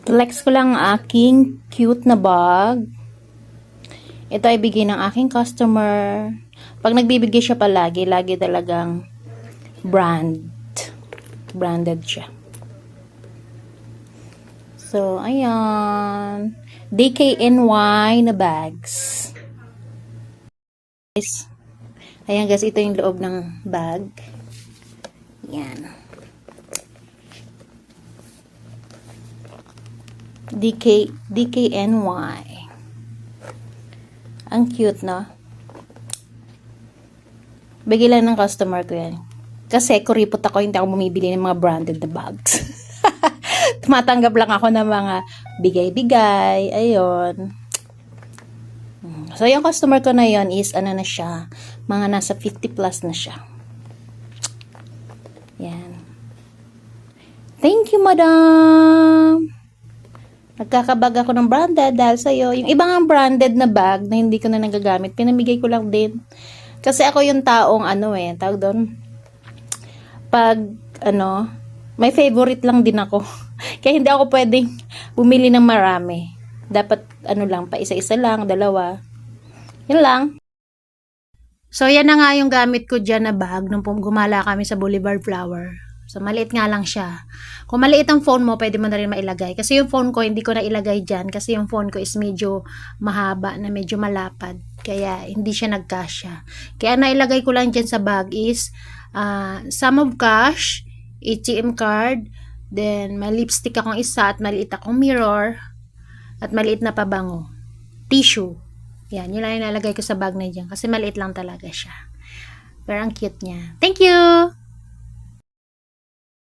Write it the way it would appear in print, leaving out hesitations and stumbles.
Flex ko lang ang aking cute na bag. Ito ay bigay ng aking customer. Pag nagbibigay siya palagi, lagi talagang branded siya. So, ayan. DKNY na bags. Ayan guys, ito yung loob ng bag. Yan. DKNY. Ang cute, no? Bigay lang ng customer ko yan. Kasi kuripot ako, hindi ako bumibili ng mga branded na bags. Tumatanggap lang ako ng mga bigay-bigay. Ayun. So, yung customer ko na yon is, ano na siya, mga nasa 50 plus na siya. Yan. Thank you, madam! Nagkakabag ako ng branded dahil sa'yo. Yung ibang branded na bag na hindi ko na nagagamit, pinamigay ko lang din. Kasi ako yung taong, tawag doon, pag, may favorite lang din ako. Kaya hindi ako pwedeng bumili ng marami. Dapat, pa isa-isa lang, dalawa. Yun lang. So, yan na nga yung gamit ko dyan na bag nung gumala kami sa Boulevard Flower. So, maliit nga lang siya. Kung maliit ang phone mo, pwede mo na rin mailagay. Kasi yung phone ko, hindi ko na ilagay dyan. Kasi yung phone ko is medyo mahaba, na medyo malapad. Kaya, hindi siya nagkasya. Kaya, nailagay ko lang dyan sa bag is, sum of cash, ATM card, then, may lipstick akong isa, at maliit akong mirror, at maliit na pabango. Tissue. Yan, yun lang yung nalagay ko sa bag na dyan. Kasi maliit lang talaga siya. Pero ang cute niya. Thank you!